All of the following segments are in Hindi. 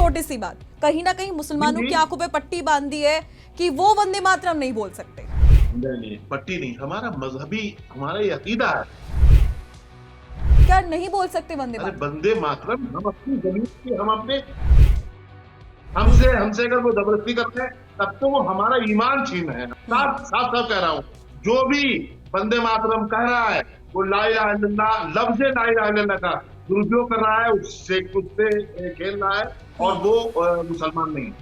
छोटी सी बात कहीं ना कहीं मुसलमानों की आंखों पे पट्टी बांध दी है कि वो वंदे मातरम नहीं बोल सकते। नहीं, पट्टी नहीं, हमारा मजहबी हमारा ये अकीदा है। क्या नहीं बोल सकते वंदे अरे मातरम? वंदे मातरम हम अपनी जमीन की हम अपने हमसे हमसे अगर वो जबरदस्ती करते हैं तब तो वो हमारा ईमान छीन है। साफ साफ साफ कह रहा हूँ, जो भी वंदे मातरम कह रहा है वो ला इलाहा इल्लल्लाह लफ्ज़ ला इलाहा इल्लल्लाह का दुरुपयोग कर रहा है, उससे खेल रहा है और वो मुसलमान नहीं है।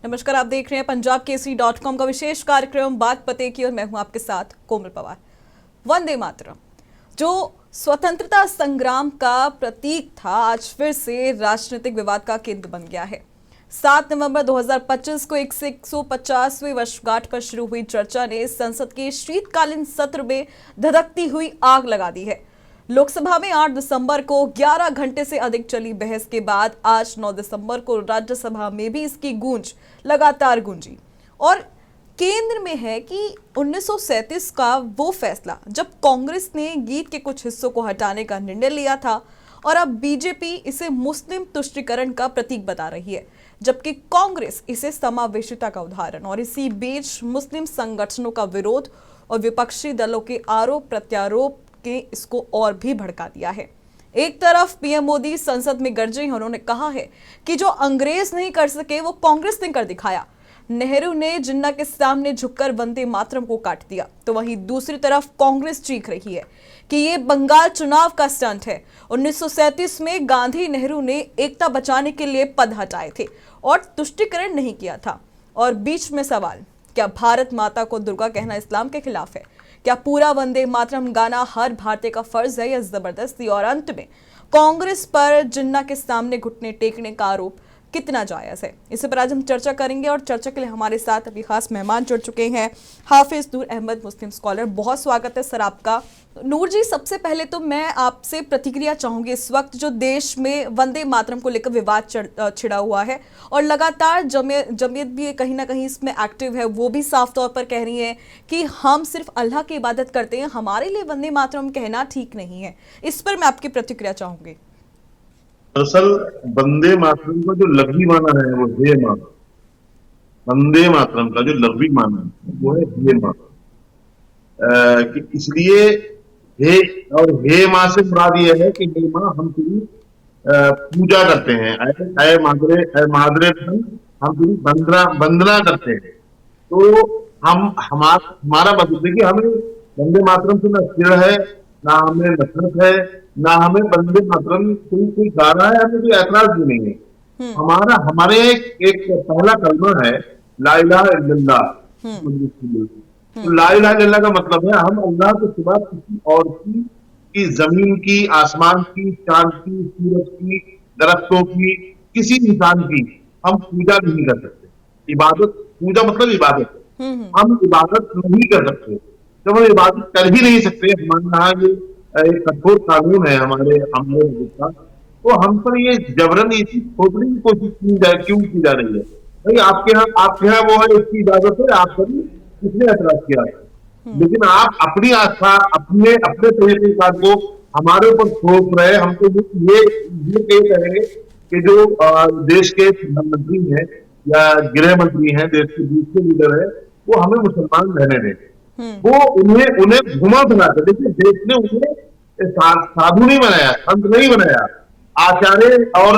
नमस्कार, आप देख रहे हैं पंजाब केसरी.com का विशेष कार्यक्रम बात पते की और मैं हूं आपके साथ कोमल पवार। वंदे मातरम जो स्वतंत्रता संग्राम का प्रतीक था आज फिर से राजनीतिक विवाद का केंद्र बन गया है। 7 नवंबर 2025 को 150वीं वर्षगांठ पर शुरू हुई चर्चा ने संसद के शीतकालीन सत्र में धधकती हुई आग लगा दी है। लोकसभा में 8 दिसंबर को 11 घंटे से अधिक चली बहस के बाद आज 9 दिसंबर को राज्यसभा में भी इसकी गूंज लगातार गूंजी और केंद्र में है कि 1937 का वो फैसला जब कांग्रेस ने गीत के कुछ हिस्सों को हटाने का निर्णय लिया था और अब बीजेपी इसे मुस्लिम तुष्टीकरण का प्रतीक बता रही है, जबकि कांग्रेस इसे समावेशिता का उदाहरण। और इसी बीच मुस्लिम संगठनों का विरोध और विपक्षी दलों के आरोप प्रत्यारोप के इसको और भी भड़का दिया है। एक तरफ पीएम मोदी संसद में गरजे हैं, उन्होंने कहा है कि जो अंग्रेज नहीं कर सके वो कांग्रेस ने कर दिखाया। नेहरू ने जिन्ना के सामने झुककर वंदे मातरम को काट दिया, तो वहीं दूसरी तरफ कांग्रेस चीख रही है कि ये बंगाल चुनाव का स्टंट है। 1937 में गांधी नेहरू ने एकता बचाने के लिए पद हटाए थे और तुष्टीकरण नहीं किया था। और बीच में सवाल, क्या भारत माता को दुर्गा कहना इस्लाम के खिलाफ है? क्या पूरा वंदे मातरम गाना हर भारतीय का फर्ज है या जबरदस्ती? और अंत में कांग्रेस पर जिन्ना के सामने घुटने टेकने का आरोप कितना जायज है? इस पर आज हम चर्चा करेंगे और चर्चा के लिए हमारे साथ अभी खास मेहमान जुड़ चुके हैं। हाफिज नूर अहमद, मुस्लिम स्कॉलर, बहुत स्वागत है सर आपका। नूर जी, सबसे पहले तो मैं आपसे प्रतिक्रिया चाहूंगी। इस वक्त जो देश में वंदे मातरम को लेकर विवाद छिड़ा हुआ है और लगातार जमीयत भी कहीं ना कहीं इसमें एक्टिव है, वो भी साफ तौर पर कह रही है कि हम सिर्फ अल्लाह की इबादत करते हैं, हमारे लिए वंदे मातरम कहना ठीक नहीं है। इस पर मैं आपकी प्रतिक्रिया चाहूंगी। दरअसल वंदे मातरम का जो लघवी माना है वो हे मातरम। वंदे मातरम का जो लघवी माना है वो है हे मातरम। कि इसलिए हे और हे माँ से मुराद ये है कि हे माँ हम तेरी पूजा करते हैं, ऐ मादरे धन हम तेरी वंदना करते हैं। तो हमारा मतलब है कि हमें वंदे मातरम से ना चिढ़ है, ना हमें नफरत है, ना हमें वंदे मातरम कोई गा रहा है, हमें कोई ऐतराज भी नहीं है। हमारे एक पहला कलमा है ला इलाहा इल्लल्लाह। तो ला इलाहा इल्लल्लाह का मतलब है हम अल्लाह के सिवा किसी और की जमीन की, आसमान की, चांद की, सूरज की, दरख्तों की, किसी इंसान की हम पूजा नहीं कर सकते। इबादत, पूजा मतलब इबादत है। हम इबादत नहीं कर सकते। जब हम इबादत कर ही नहीं सकते, हमारे यहाँ ये एक कठोर कानून है हमारे हमारे मुल्क का, तो हम पर ये जबरन ये चीज थोपने की कोशिश क्यों की जा रही है? भाई आपके यहाँ वो है, उसकी इजाजत है, आप करिए, किसने ऐतराज किया? लेकिन आप अपनी आस्था अपने अपने तरीके का को हमारे ऊपर थोप रहे। हमको ये कहेंगे कि जो देश के प्रधानमंत्री हैं या गृह मंत्री हैं, देश के दूसरे लीडर है, वो हमें मुसलमान रहने दें। वो उन्हें घुमा फिराते, देखिए देश ने उन्हें साधु नहीं बनाया, संत नहीं बनाया, आचार्य और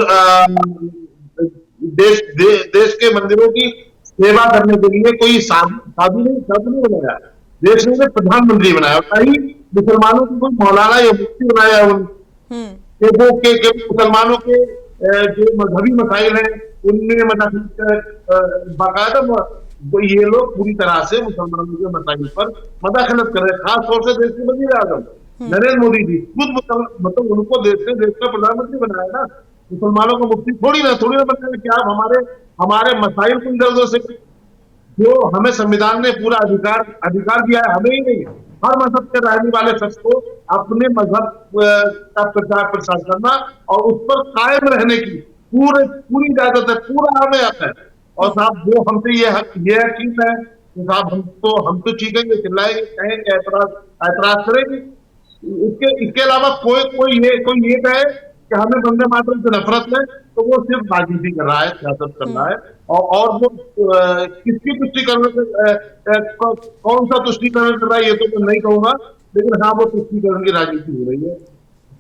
देश के मंदिरों की सेवा करने के लिए कोई साधु नहीं बनाया। देश ने प्रधानमंत्री बनाया, कहीं मुसलमानों को कोई मौलाना या मुफ्ती बनाया के मुसलमानों के जो मजहबी मसाइल हैं उनमें बाकायदा ये लोग पूरी तरह से मुसलमानों के मसाइल पर मदाखलत कर रहे हैं। खास तौर से देश के वजीर आजम नरेंद्र मोदी जी खुद मतलब उनको देश का प्रधानमंत्री बनाया ना, मुसलमानों को मुफ्ती थोड़ी ना बनाया कि आप हमारे मसाइल को दर्दों से, जो हमें संविधान ने पूरा अधिकार दिया है, हमें ही नहीं, हर मजहब के रहने वाले शख्स को अपने मजहब का प्रचार प्रसार करना और उस पर कायम रहने की पूरी इजाजत है, पूरा हमें हक है। और साहब वो हमसे ये चीज है कि साहब हम तो चीखेंगे, चिल्लाएंगे, कहेंगे, ऐतराज करेंगे। इसके अलावा कोई ये कहे कि हमें वंदे मातरम से नफरत है, तो वो सिर्फ राजनीति कर रहा है, सियासत कर रहा हम्म। है। और वो किसकी तुष्टिकरण कौन सा तुष्टिकरण कर रहा है ये तो मैं नहीं कहूंगा, लेकिन हाँ वो तुष्टिकरण की राजनीति हो रही है।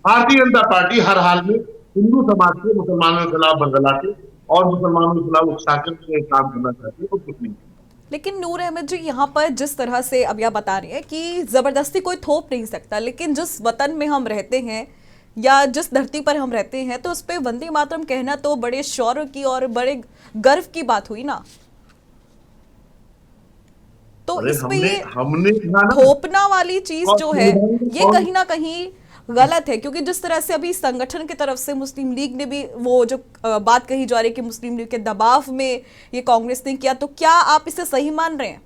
भारतीय जनता पार्टी हर हाल में हिंदू समाज के मुसलमानों के खिलाफ बरगला के और मुसलमानों के खिलाफ उकसा के काम करना चाहती है, और कुछ नहीं। लेकिन नूर अहमद जी, यहाँ पर जिस तरह से अब आप बता रही हैं कि जबरदस्ती कोई थोप नहीं सकता, लेकिन जिस वतन में हम रहते हैं या जिस धरती पर हम रहते हैं, तो उस पे वंदे मातरम कहना तो बड़े शौर्य की और बड़े गर्व की बात हुई ना। तो अरे इस पे हमने ये हमने कहा ना, थोपना वाली चीज और जो है, संविधान में ये कहीं ना कहीं गलत है, क्योंकि जिस तरह से अभी संगठन की तरफ से मुस्लिम लीग ने भी वो जो बात कही जा रही है कि मुस्लिम लीग के दबाव में ये कांग्रेस ने किया, तो क्या आप इसे सही मान रहे हैं?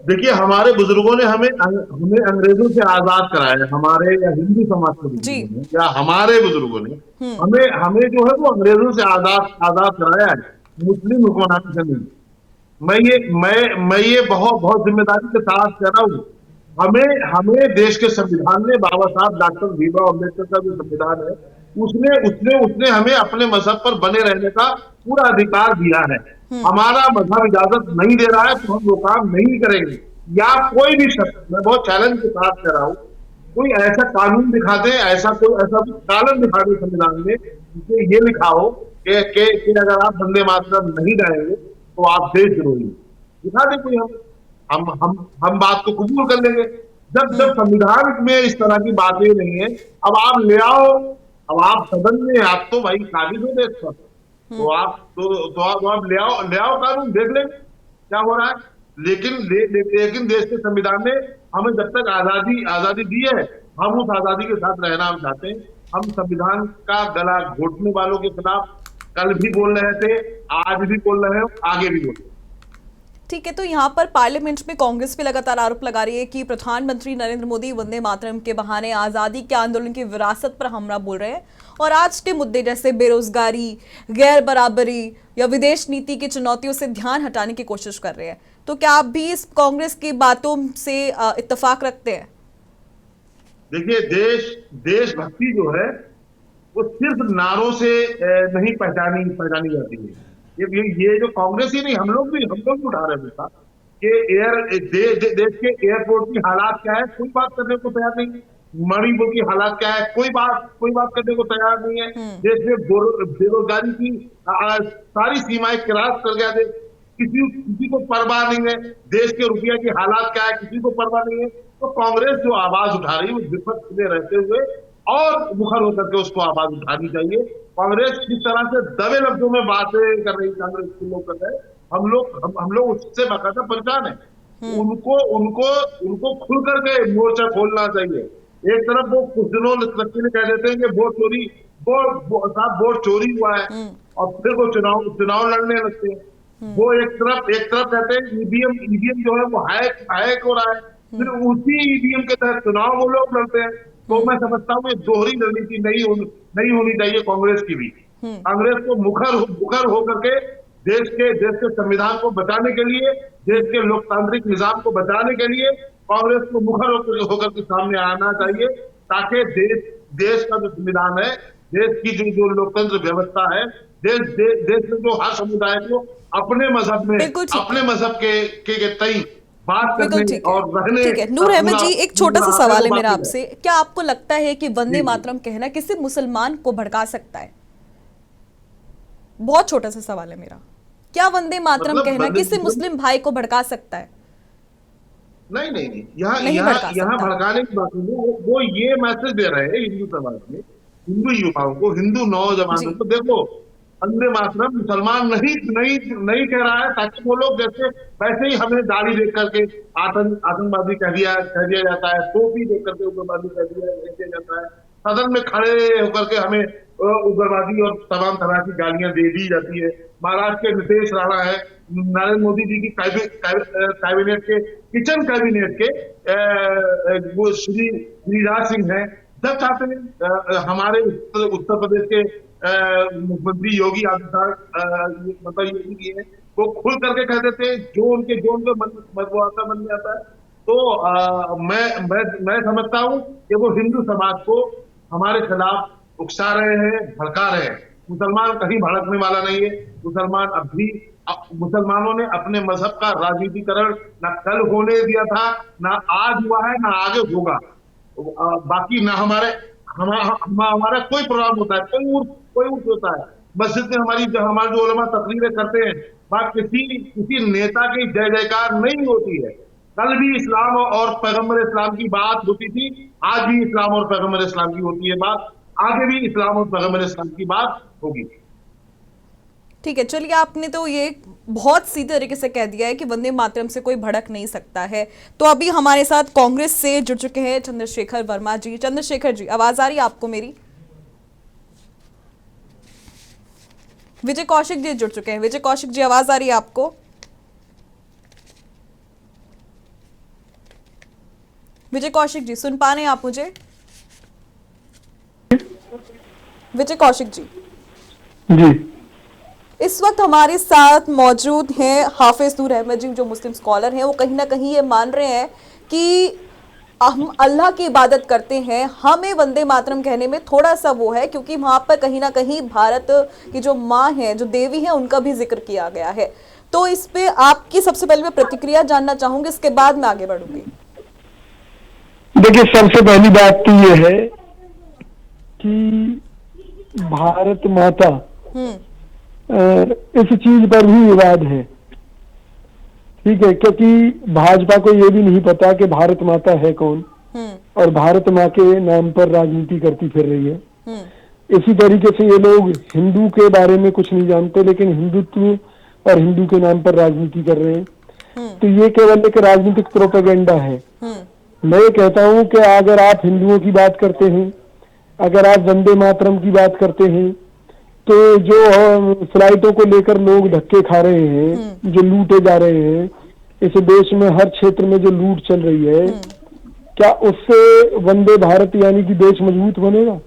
देखिए हमारे बुजुर्गों ने हमें हमें अंग्रेजों से आजाद कराया है, हमारे या हिंदू समाज के जी। बुजुर्गों ने या हमारे बुजुर्गों ने हम्म। हमें हमें जो है वो अंग्रेजों से आजाद आजाद कराया है, मुस्लिम हुक्मरानी से नहीं। मैं ये बहुत बहुत जिम्मेदारी के साथ कह रहा हूँ। हमें हमें देश के संविधान ने, बाबा साहब डॉक्टर भीमराव अम्बेडकर का जो संविधान है, उसने उसने उसने हमें अपने मजहब पर बने रहने का पूरा अधिकार दिया है। हम्म। हमारा मजहब इजाजत नहीं दे रहा है तो हम वो काम नहीं करेंगे। या कोई भी शख्स, मैं बहुत चैलेंज के साथ कह रहा हूँ, कोई ऐसा कानून दिखा दे, ऐसा कानून दिखा दे संविधान में जिसमें ये लिखा हो कि अगर आप वंदे मातरम नहीं गाएंगे तो आप देशद्रोही, दिखा दे कोई। हम बात को कबूल कर लेंगे। जब जब हम्म। संविधान में इस तरह की बातें नहीं है, अब आप ले आओ, अब आप सदन में, आप तो भाई काबिज हो देश पर, हम्म। तो आप ले आओ कानून, देख लेंगे क्या हो रहा है। लेकिन देश के संविधान ने हमें जब तक आजादी आजादी दी है, हम उस आजादी के साथ रहना हम चाहते हैं। हम संविधान का गला घोटने वालों के खिलाफ कल भी बोल रहे थे, आज भी बोल रहे हैं, आगे भी बोल रहे हैं। ठीक है, तो यहाँ पर पार्लियामेंट में कांग्रेस भी लगातार आरोप लगा रही है कि प्रधानमंत्री नरेंद्र मोदी वंदे मातरम के बहाने आजादी के आंदोलन की विरासत पर हमला बोल रहे हैं, और आज के मुद्दे जैसे बेरोजगारी, गैर बराबरी या विदेश नीति की चुनौतियों से ध्यान हटाने की कोशिश कर रहे हैं। तो क्या आप भी इस कांग्रेस की बातों से इत्तेफाक रखते हैं? देखिए देशभक्ति जो है वो सिर्फ नारों से नहीं पहचानी पहचानी जाती है। ये जो कांग्रेस ही नहीं, हम लोग भी उठा रहे थे कि देश के एयरपोर्ट की हालात क्या है, कोई बात करने को तैयार नहीं। मणिपुर की हालात क्या है, कोई बात करने को तैयार नहीं है। हम्म। देश में बेरोजगारी की सारी सीमाएं क्रॉस कर गया देश, किसी को परवाह नहीं है। देश के रुपया की हालात क्या है, किसी को परवाह नहीं है। तो कांग्रेस जो आवाज उठा रही है वो विपक्ष में रहते हुए और मुखर होकर के उसको आवाज उठानी चाहिए। कांग्रेस किस तरह से दबे लफ्जों में बातें कर रही, कांग्रेस के लोग कर रहे हैं, हम लोग उससे बाकायदा परेशान है। हम्म। उनको उनको उनको खुल करके मोर्चा खोलना चाहिए। एक तरफ वो कुछ दिनों तक कह देते हैं कि वोट चोरी हुआ है, हम्म। और फिर वो चुनाव लड़ने लगते हैं। वो एक तरफ कहते हैं ईवीएम जो है वो हैक हैक हो रहा है, फिर उसी ईवीएम के तहत चुनाव वो लोग लड़ते हैं। तो मैं समझता हूँ ये दोहरी रणनीति नहीं होनी चाहिए कांग्रेस की भी। हम्म। कांग्रेस को मुखर होकर के देश के संविधान को बचाने के लिए, देश के लोकतांत्रिक निजाम को बचाने के लिए कांग्रेस को मुखर होकर के सामने आना चाहिए, ताकि देश का जो संविधान है, देश की जो लोकतंत्र व्यवस्था है, देश में जो हर समुदाय को अपने मजहब में, बिल्कुल ठीक अपने है। मजहब के तई बात बिल्कुल करने ठीक है। और रहने ठीक है का नूर अहमद पूरा जी, एक छोटा सा हक है, सवाल वो है मेरा बाकी है। आपसे, क्या आपको लगता है कि वंदे जी जी। मातरम कहना किसी मुसलमान को भड़का सकता है? बहुत छोटा सा सवाल है मेरा। क्या वंदे मातरम मतलब कहना किसी मतलब मुस्लिम भाई को भड़का सकता है? नहीं नहीं नहीं, यहाँ नहीं यहाँ भड़का यहाँ सकता। भड़काने की बात नहीं है। वो ये मैसेज दे रहे हैं हिंदू समाज में, हिंदू युवाओं को, हिंदू नौजवानों जी। को, देखो वंदे मातरम मुसलमान नहीं नहीं नहीं कह रहा है ताकि वो लोग जैसे वैसे ही हमें दाढ़ी देख करके आतंकवादी कह दिया जाता है, टोपी देख करके उग्रवादी कह दिया जाता है, सदन में खड़े होकर के हमें उग्रवादी और तमाम तरह की गालियां दे दी जाती है। महाराष्ट्र के नीतीश राणा है, नरेंद्र मोदी जी की कैबिनेट के, किचन कैबिनेट के वो श्री गिरिराज सिंह है। जब चाहते हैं हमारे उत्तर प्रदेश के मुख्यमंत्री योगी आदित्यनाथ, मतलब योगी जी है, वो खुल करके कह देते हैं जो उनके मन में आता है। तो मैं समझता हूँ कि वो हिंदू समाज को हमारे खिलाफ उकसा रहे हैं, भड़का रहे हैं। मुसलमान कहीं भड़कने वाला नहीं है। मुसलमानों ने अपने मजहब का राजनीतिकरण ना कल होने दिया था, ना आज हुआ है, ना आगे होगा। बाकी ना हमारा कोई प्रोग्राम होता है, कोई उर्स होता है मस्जिद में, हमारे जो उलमा तकरीरें करते हैं, बात किसी नेता की जय जयकार नहीं होती है। कल भी इस्लाम और पैगम्बर इस्लाम की बात होती थी, आज भी इस्लाम और पैगम्बर इस्लाम की होती है बात, आगे भी इस्लाम और पैगम्बर इस्लाम की बात होगी। ठीक है, चलिए, आपने तो ये बहुत सीधे तरीके से कह दिया है कि वंदे मातरम से कोई भड़क नहीं सकता है। तो अभी हमारे साथ कांग्रेस से जुड़ चुके हैं चंद्रशेखर वर्मा जी। चंद्रशेखर जी, आवाज आ रही है आपको मेरी? विजय कौशिक जी जुड़ चुके हैं। विजय कौशिक जी, आवाज आ रही है आपको? विजय कौशिक जी, सुन पा रहे हैं आप मुझे? विजय कौशिक जी जी इस वक्त हमारे साथ मौजूद हैं हाफिज नूर अहमद जी, जो मुस्लिम स्कॉलर हैं। वो कहीं ना कहीं ये मान रहे हैं कि हम अल्लाह की इबादत करते हैं, हमें वंदे मातरम कहने में थोड़ा सा वो है, क्योंकि वहां पर कहीं ना कहीं भारत की जो माँ है, जो देवी है, उनका भी जिक्र किया गया है। तो इस पे आपकी सबसे पहले मैं प्रतिक्रिया जानना चाहूंगी, इसके बाद मैं आगे बढ़ूंगी। देखिए, सबसे पहली बात तो ये है कि भारत माता इस चीज पर भी विवाद है, ठीक है, क्योंकि भाजपा को ये भी नहीं पता कि भारत माता है कौन, और भारत माँ के नाम पर राजनीति करती फिर रही है। इसी तरीके से ये लोग हिंदू के बारे में कुछ नहीं जानते, लेकिन हिंदुत्व और हिंदू के नाम पर राजनीति कर रहे हैं। तो ये केवल एक राजनीतिक प्रोपेगेंडा है। मैं ये कहता हूँ कि अगर आप हिंदुओं की बात करते हैं, अगर आप वंदे मातरम की बात करते हैं, तो जो फ्लाइटों को लेकर लोग धक्के खा रहे हैं, जो लूटे जा रहे हैं, इस देश में हर क्षेत्र में जो लूट चल रही है, क्या उससे वंदे भारत यानी कि देश मजबूत बनेगा?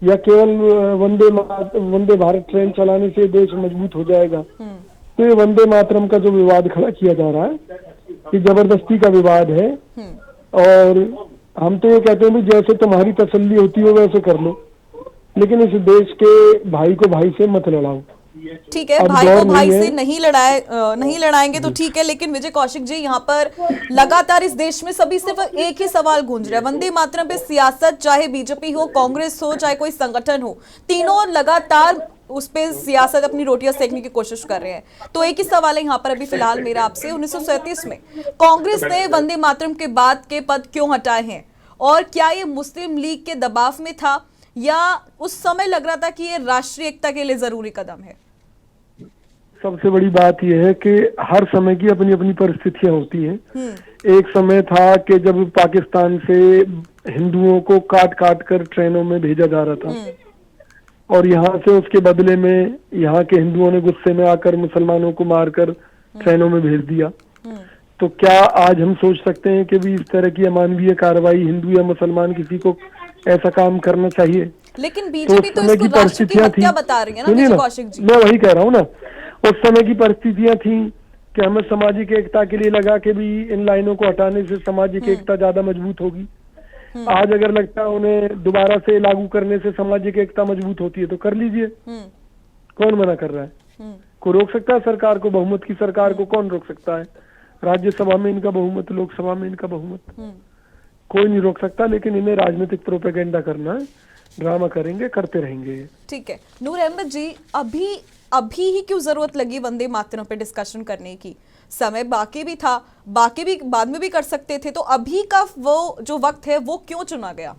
या केवल वंदे भारत ट्रेन चलाने से देश मजबूत हो जाएगा? तो ये वंदे मातरम का जो विवाद खड़ा किया जा रहा है, ये जबरदस्ती का विवाद है। और हम तो ये कहते हैं कि जैसे तुम्हारी तसल्ली होती हो वैसे कर लो, लेकिन इस देश के भाई को भाई से मत लड़ाओ। ठीक है, भाई को भाई से नहीं लड़ाएंगे तो ठीक है, लेकिन विजय कौशिक जी, यहाँ पर लगातार इस देश में सभी सिर्फ एक ही सवाल गूंज रहा है, वंदे मातरम पे सियासत, चाहे बीजेपी हो, कांग्रेस हो, चाहे कोई संगठन हो, तीनों लगातार उस पे सियासत अपनी रोटियां सेकने की कोशिश कर रहे हैं। तो एक ही सवाल है यहाँ पर अभी फिलहाल मेरा आपसे, 1937 में कांग्रेस ने वंदे मातरम के बाद के पद क्यों हटाए हैं, और क्या ये मुस्लिम लीग के दबाव में था, या उस समय लग रहा था कि ये राष्ट्रीय एकता के लिए जरूरी कदम है? सबसे बड़ी बात यह है कि हर समय की अपनी अपनी परिस्थितियां होती हैं। एक समय था कि जब पाकिस्तान से हिंदुओं को काट काट कर ट्रेनों में भेजा जा रहा था, और यहाँ से उसके बदले में यहाँ के हिंदुओं ने गुस्से में आकर मुसलमानों को मारकर ट्रेनों में भेज दिया। तो क्या आज हम सोच सकते हैं कि भी इस तरह की अमानवीय कार्रवाई हिंदू या मुसलमान किसी को ऐसा काम करना चाहिए? लेकिन बीजेपी तो इसको राष्ट्र की हत्या बता रही है ना विजय कौशिक जी। मैं वही कह रहा हूँ ना, उस समय की परिस्थितियां थी कि हमें सामाजिक एकता के लिए लगा के भी इन लाइनों को हटाने से सामाजिक एकता ज्यादा मजबूत होगी। आज अगर लगता है उन्हें दोबारा से लागू करने से सामाजिक एकता मजबूत होती है तो कर लीजिए, कौन मना कर रहा है? को रोक सकता है सरकार को? बहुमत की सरकार को कौन रोक सकता है? राज्यसभा में इनका बहुमत, लोकसभा में इनका बहुमत, कोई नहीं रोक सकता। लेकिन इन्हें राजनीतिक प्रोपेगेंडा करना है, ड्रामा करेंगे, करते रहेंगे। ठीक है, नूर अहमद जी, अभी ही क्यों जरूरत लगी वंदे मातरम पे डिस्कशन करने की? समय बाकी भी था, बाकी भी बाद में भी कर सकते थे, तो अभी का वो जो वक्त है वो क्यों चुना गया?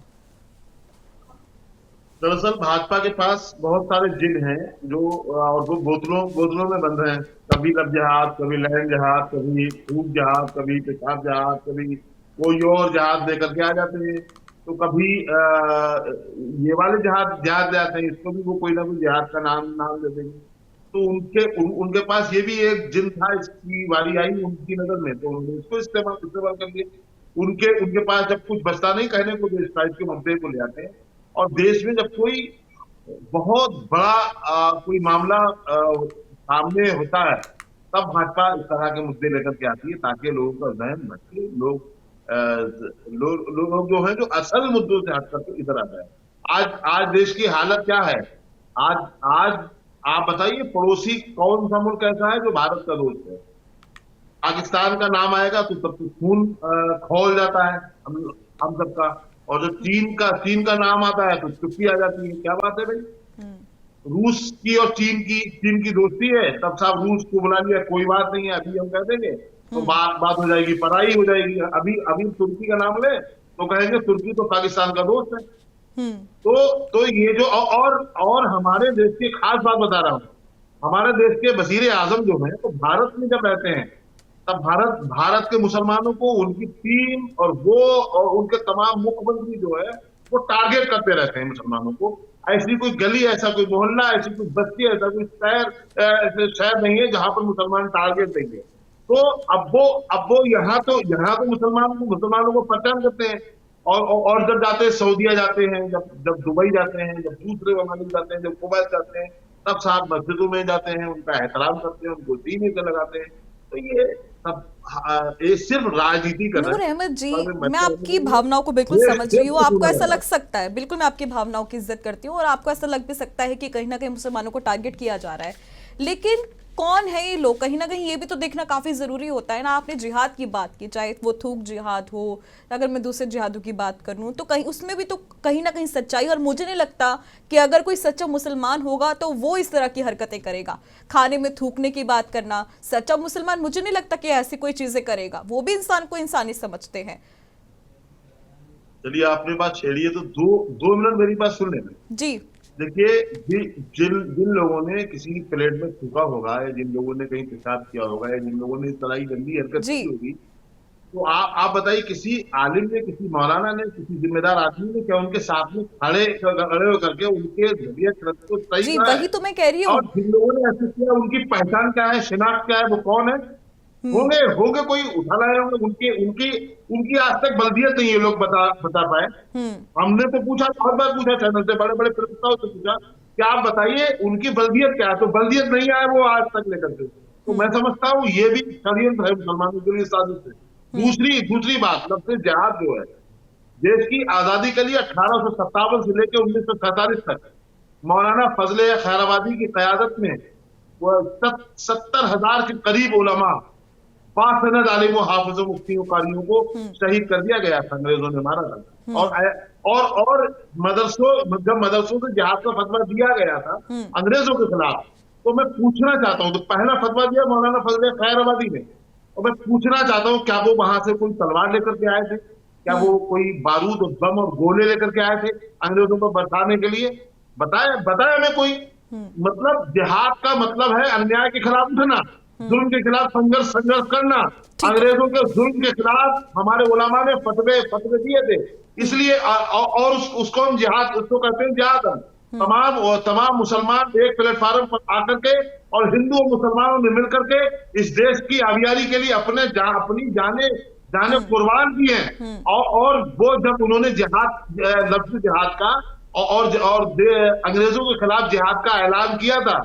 दरअसल भाजपा के पास बहुत सारे जिन हैं जो, और वो बोतलों में बंद हैं। कभी लब जहाज, कभी लैंड जहाज, कभी फूड जहाज, कभी पेशाब जहाज, कभी कोई और जहाज लेकर के आ जाते हैं। तो कभी ये वाले जहाज जाते हैं, इसको भी वो कोई ना कोई जहाज का नाम दे देंगे। तो उनके पास ये भी एक जिन था, इसकी बारी आई उनकी नजर में, तो उन्होंने इसको इस्तेमाल कर लिया। उनके पास जब कुछ बचता नहीं कहने को, तो इस टाइप के मुद्दे को ले आते हैं। और देश में जब कोई बहुत बड़ा कोई मामला सामने होता है, तब भाजपा इस तरह के मुद्दे लेकर के आती है, ताकि लोगों का जहन भटके, लोग जो है जो असल मुद्दों से हट करके इधर आ जाए। आज आज देश की हालत क्या है? आज आज आप बताइए, पड़ोसी कौन सा मुल्क ऐसा है जो भारत का दोस्त है? पाकिस्तान का नाम आएगा तो तब तो खून खौल जाता है हम सबका। और जो चीन का नाम आता है तो चुप्पी आ जाती है। क्या बात है भाई? रूस की और चीन की दोस्ती है, तब साहब रूस को बुला लिया, कोई बात नहीं है, अभी हम कह देंगे तो बात हो जाएगी, पढ़ाई हो जाएगी। अभी अभी तुर्की का नाम ले तो कहेंगे तुर्की तो पाकिस्तान का दोस्त है। तो ये जो और हमारे देश की खास बात बता रहा हूं, हमारे देश के वजीर आजम जो है तो भारत में जब रहते हैं तब भारत के मुसलमानों को उनकी टीम और वो और उनके तमाम मुख्यमंत्री जो है वो टारगेट करते रहते हैं मुसलमानों को। ऐसी कोई गली, ऐसा कोई मोहल्ला, ऐसी कोई बस्ती, ऐसा कोई शहर नहीं है जहां पर मुसलमान टारगेट देंगे। तो अब वो यहाँ तो मुसलमानों को पहचान करते हैं। और जब जाते हैं सऊदीया जाते हैं, जब दुबई जाते हैं, जब दूसरे ममालिक जाते हैं, जब कुवैत जाते हैं, तब साथ मस्जिदों में जाते हैं, उनका एहतराम करते हैं, उनको दीन से लगाते हैं। तो ये सब ये सिर्फ राजनीति कर रहे नूर हैं। अहमद जी, मैं मैं आपकी भावनाओं को बिल्कुल समझ रही हूँ। आपको ऐसा लग सकता है, बिल्कुल मैं आपकी भावनाओं की इज्जत करती हूँ, और आपको ऐसा लग भी सकता है कि कहीं ना कहीं मुसलमानों को टारगेट किया जा रहा है, लेकिन कौन है ये लोग? कहीं ना कहीं ये भी तो देखना काफी जरूरी होता है ना। आपने जिहाद की बात की, चाहे वो थूक जिहाद हो, अगर मैं दूसरे जिहादों की बात करूं तो कहीं उसमें भी तो कहीं ना कहीं सच्चाई, और मुझे नहीं लगता कि अगर कोई सच्चा मुसलमान होगा तो वो इस तरह की हरकतें करेगा। खाने में थूकने की बात करना, सच्चा मुसलमान मुझे नहीं लगता कि ऐसी कोई चीजें करेगा। वो भी इंसान को इंसानी समझते हैं। चलिए, आपने बात छेड़ी है तो दो मिनट मेरी बात सुन लेना जी देखिए, जिन लोगों ने किसी प्लेट में थूका होगा, या जिन लोगों ने कहीं पेशाब किया होगा, या जिन लोगों ने इस तरह की गंदी हरकत जी की होगी, तो आप बताइए, किसी आलिम ने, किसी मौलाना ने, किसी जिम्मेदार आदमी ने क्या उनके साथ में खड़े होकर के उनके जरिए को सही जी, कहा है? वही तो मैं कह रही और हूँ। जिन लोगों ने ऐसे किया उनकी पहचान क्या है, शिनाख्त क्या है, वो कौन है? होंगे होंगे कोई उठा लाए होंगे। उनकी उनकी उनकी आज तक बल्दियत नहीं ये लोग बता पाए। हमने तो पूछा, बहुत बार पूछा चैनल से, बड़े बड़े प्रवक्ताओं से पूछा कि आप बताइए उनकी बल्दियत क्या है, तो बल्दियत नहीं आए वो आज तक लेकर के। तो मैं समझता हूँ ये भी षड्यंत्र है मुसलमानों के लिए, साजिश है। दूसरी बात, लफ्ज़ जिहाद जो है, देश की आजादी के लिए 1857 से लेकर 1947 तक मौलाना फजले खैराबादी की कयादत में वो 70,000 के करीब उलमा, बासनद आलिम व हाफिज़ मुफ्तियों कारियों को शहीद कर दिया गया था, अंग्रेजों ने मारा था। और जब मदरसों से जिहाद का फतवा दिया गया था अंग्रेजों के खिलाफ, तो मैं पूछना चाहता हूँ, तो पहला फतवा दिया मौलाना फजल खैराबादी ने, और मैं पूछना चाहता हूँ, क्या वो वहां से कोई तलवार लेकर के आए थे? क्या वो कोई बारूद और बम और गोले लेकर के आए थे अंग्रेजों को बचाने के लिए? बताया हमें कोई? मतलब जिहाद का मतलब है अन्याय के खिलाफ उठना, जुल्म के खिलाफ संघर्ष करना। अंग्रेजों के जुल्म के खिलाफ हमारे उलमा ने फतवे दिए थे, इसलिए और उसको हम जिहाद, उसको कहते हैं जिहाद। तमाम मुसलमान एक प्लेटफार्म पर आकर के और हिंदू और मुसलमानों ने मिलकर के इस देश की आबियारी के लिए अपनी जाने कुर्बान की हैं। और वो जब उन्होंने लफ्ज़ जिहाद का और अंग्रेजों के खिलाफ जिहाद का ऐलान किया था,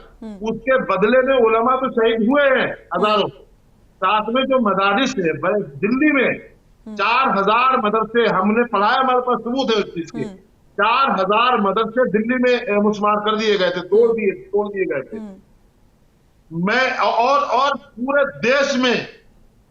उसके बदले में उलमा तो शहीद हुए हैं हजारों। साथ में जो मदारिस है दिल्ली में, 4,000 मदरसे हमने पढ़ाया, हमारे पास सबूत है उस चीज के। 4,000 मदरसे दिल्ली में मुस्मार कर दिए गए थे, तोड़ दिए गए थे। और पूरे देश में,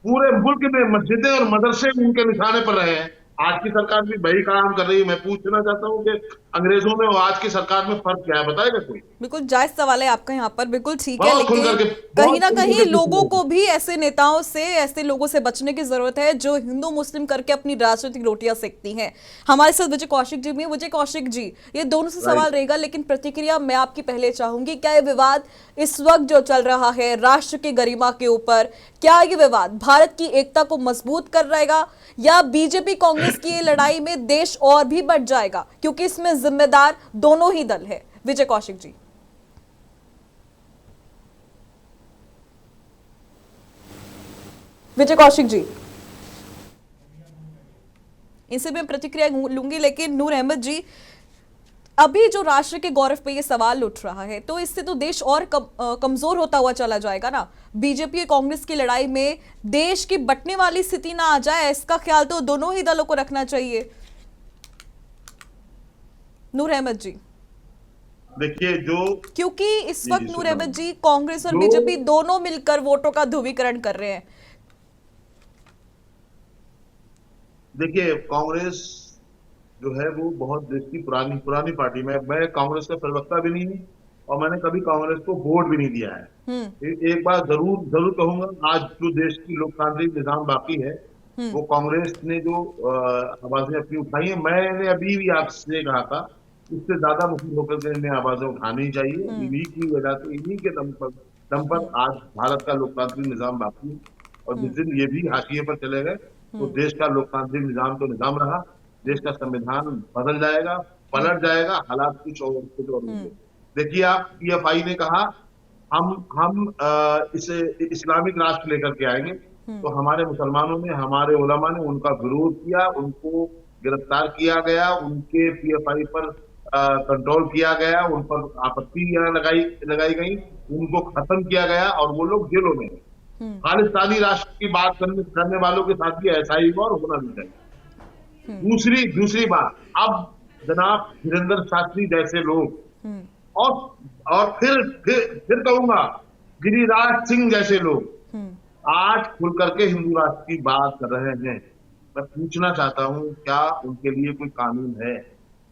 पूरे मुल्क में मस्जिदें और मदरसे उनके निशाने पर रहे हैं। आज की सरकार भी वही काम कर रही है। मैं पूछना चाहता हूँ कि अंग्रेजों में और आज की सरकार में फर्क क्या है, बताएगा कोई? बिल्कुल जायज सवाल है आपका यहाँ पर, बिल्कुल ठीक है, लेकिन कहीं ना कहीं लोगों को भी ऐसे नेताओं से, ऐसे लोगों से बचने की जरूरत है जो हिंदू मुस्लिम करके अपनी राजनीतिक रोटियां सेकती हैं। हमारे साथ विजय कौशिक जी भी, विजय कौशिक जी, ये दोनों से सवाल रहेगा, लेकिन प्रतिक्रिया मैं आपकी पहले चाहूंगी। क्या ये विवाद इस वक्त जो चल रहा है राष्ट्र की गरिमा के ऊपर, क्या ये विवाद भारत की एकता को मजबूत कर रहेगा, या बीजेपी कांग्रेस की ये लड़ाई में देश और भी बढ़ जाएगा, क्योंकि इसमें जिम्मेदार दोनों ही दल है? विजय कौशिक जी। विजय कौशिक जी, इनसे मैं प्रतिक्रिया लूंगी, लेकिन नूर अहमद जी, अभी जो राष्ट्र के गौरव पे ये सवाल उठ रहा है, तो इससे तो देश और कमजोर होता हुआ चला जाएगा ना। बीजेपी और कांग्रेस की लड़ाई में देश की बंटने वाली स्थिति ना आ जाए, इसका ख्याल तो दोनों ही दलों को रखना चाहिए। नूर अहमद जी? देखिए जो क्योंकि इस जी वक्त जी नूर सुना अहमद जी कांग्रेस और जो बीजेपी दोनों मिलकर वोटों का ध्रुवीकरण कर रहे हैं। देखिए कांग्रेस जो है वो बहुत देश की पुरानी पुरानी पार्टी में, मैं कांग्रेस का प्रवक्ता भी नहीं हूँ और मैंने कभी कांग्रेस को वोट भी नहीं दिया है। हम्म। एक बात जरूर जरूर कहूंगा, आज जो देश की लोकतांत्रिक निजाम बाकी है हम्म। वो कांग्रेस ने जो आवाजें अपनी उठाई है, मैंने अभी भी आपसे कहा था इससे ज्यादा मुखर होकर के इन्हें आवाजें उठानी चाहिए। हम्म। इन्हीं की वजह से, इन्हीं के दम पर हम्म। आज भारत का लोकतांत्रिक निजाम बाकी है। और जिस हम्म। दिन ये भी हाशिए पर चले गए तो हम्म। देश का लोकतांत्रिक निजाम तो निजाम रहा, देश का संविधान बदल जाएगा, हम्म। पलट जाएगा, हालात कुछ और होंगे। हम्म। देखिए आप, पीएफआई ने कहा हम इसे इस्लामिक राष्ट्र लेकर के आएंगे, हम्म। तो हमारे मुसलमानों ने, हमारे उलमा ने उनका विरोध किया, उनको गिरफ्तार किया गया, उनके पीएफआई पर कंट्रोल किया गया, उन पर आपत्तियां लगाई लगाई गई, उनको खत्म किया गया और वो लोग जेलों में हैं। हम्म। खालिस्तानी राष्ट्र की बात करने वालों के साथ भी ऐसा ही हुआ और होना भी चाहिए। हम्म। दूसरी दूसरी बात, अब जनाब धीरेन्द्र शास्त्री जैसे लोग हम्म। और और फिर कहूंगा गिरिराज सिंह जैसे लोग हम्म। आज खुल करके हिंदू राष्ट्र की बात कर रहे हैं। मैं पूछना चाहता हूं, क्या उनके लिए कोई कानून है,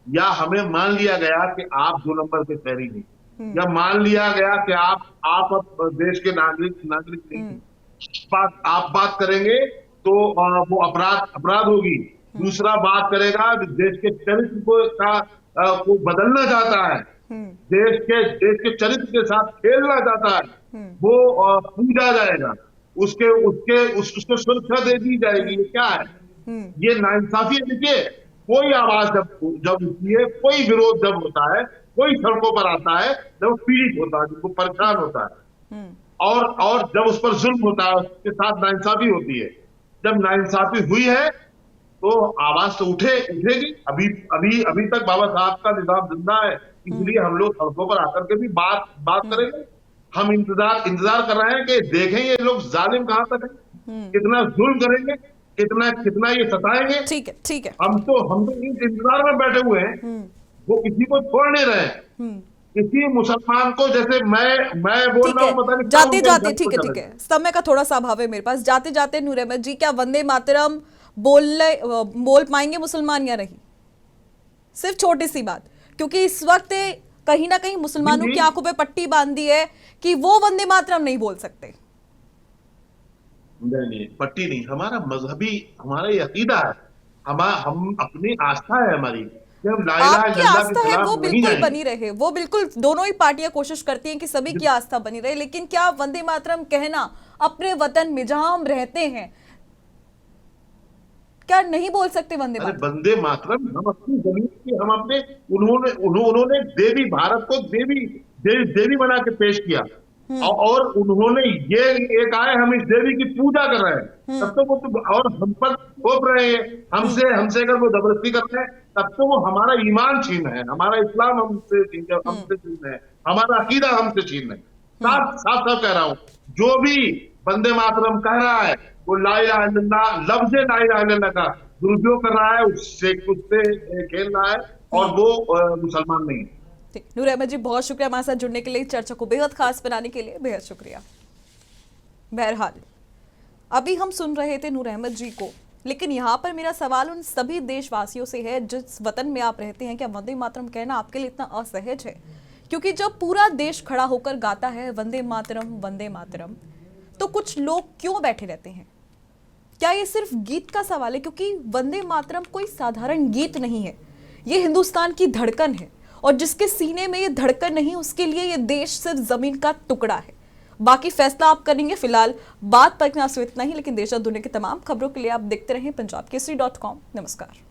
या हमें मान लिया गया कि आप 2 नंबर के शहरी हैं, हम्म। या मान लिया गया कि आप अब देश के नागरिक नागरिक नहीं हम्म। हैं? आप बात करेंगे तो वो अपराध अपराध होगी। दूसरा बात करेगा कि देश के चरित्र को बदलना चाहता है, हम्म। देश के चरित्र के साथ खेलना चाहता है, हम्म। वो पूजा जाएगा, उसको सुरक्षा दे दी जाएगी। ये क्या है? हम्म। ये नाइंसाफी है। देखिए कोई आवाज जब जब उठती है, कोई विरोध जब होता है, कोई सड़कों पर आता है, जब पीड़ित होता है, जिसको परेशान होता है, हम्म। और जब उस पर जुल्म होता है, उसके साथ नाइंसाफी होती है, जब नाइंसाफी हुई है तो आवाज तो उठेगी। अभी अभी अभी तक बाबा साहब का निजाम जिंदा है, हम्म। इसलिए हम लोग सड़कों पर आकर के भी बात बात हम्म। करेंगे। हम इंतजार कर रहे हैं कि देखें ये लोग जालिम कहां तक है, हम्म। कितना जुल्म करेंगे, कितना कितना ये सताएंगे। ठीक है, ठीक है। हम तो इस इंतजार में बैठे हुए हैं, हम्म। वो किसी को छोड़ नहीं रहे हैं। हम्म। किसी मुसलमान को, जैसे मैं बोल ठीक रहा है, हूँ, पता नहीं क्या जाते उनके जाते, घर ठीक को है, चले ठीक गए। है, समय का थोड़ा सा अभाव है मेरे पास। जाते जाते नूर अहमद जी, क्या वंदे मातरम बोल पाएंगे मुसलमान या नहीं? सिर्फ छोटी सी बात, क्योंकि इस वक्त कहीं ना कहीं जी मुसलमानों जी, की आंखों पे पट्टी बांध दी है कि वो वंदे मातरम नहीं बोल सकते। नहीं नहीं, पट्टी नहीं, हमारा मजहबी, हमारा ये अकीदा है, हम अपनी आस्था है हमारी कि हम ला इलाहा आपकी इल्लल्लाह के आस्था है खिलाफ वो नहीं बिल्कुल जाएंगे। बनी रहे, वो बिल्कुल दोनों ही पार्टियां कोशिश करती हैं कि सभी की आस्था बनी रहे, लेकिन क्या वंदे मातरम कहना अपने वतन में जहां हम रहते हैं, क्या नहीं बोल सकते वंदे अरे मातरम? वंदे मातरम हम अपनी जमीन की, हम अपने, उन्होंने देवी, भारत को देवी देवी देवी बना के पेश किया, हम्म। और उन्होंने ये कहा है हम इस देवी की पूजा कर रहे हैं। हम्म। तब तो वो तो और हम पर थोप रहे हैं, हम्म। हमसे हमसे अगर वो जबरदस्ती कर रहे हैं, तब तो वो हमारा ईमान छीन है, हमारा इस्लाम हम्म। हमसे छीन है, हमारा अकीदा हमसे छीन है। हम्म। साफ साफ साफ कह रहा हूं, जो भी वंदे मातरम कह रहा है वो ला इलाहा इल्लल्लाह, लफ्ज़ ला इलाहा इल्लल्लाह का दुरुपयोग कर रहा है, उससे खेल रहा है, और हम्म। वो मुसलमान नहीं है। ठीक, नूर अहमद जी, बहुत शुक्रिया हमारे साथ जुड़ने के लिए, चर्चा को बेहद खास बनाने के लिए बेहद शुक्रिया। बहरहाल अभी हम सुन रहे थे नूर अहमद जी को, लेकिन यहाँ पर मेरा सवाल उन सभी देशवासियों से है जिस वतन में आप रहते हैं, क्या वंदे मातरम कहना आपके लिए इतना असहज है? क्योंकि जब पूरा देश खड़ा होकर गाता है वंदे मातरम, तो कुछ लोग क्यों बैठे रहते हैं? क्या ये सिर्फ गीत का सवाल है? क्योंकि वंदे मातरम कोई साधारण गीत नहीं है, ये हिंदुस्तान की धड़कन है, और जिसके सीने में ये धड़कन नहीं, उसके लिए ये देश सिर्फ जमीन का टुकड़ा है। बाकी फैसला आप करेंगे। फिलहाल बात पर इतना ही, लेकिन देश और दुनिया की तमाम खबरों के लिए आप देखते रहें पंजाबकेसरी.com। नमस्कार।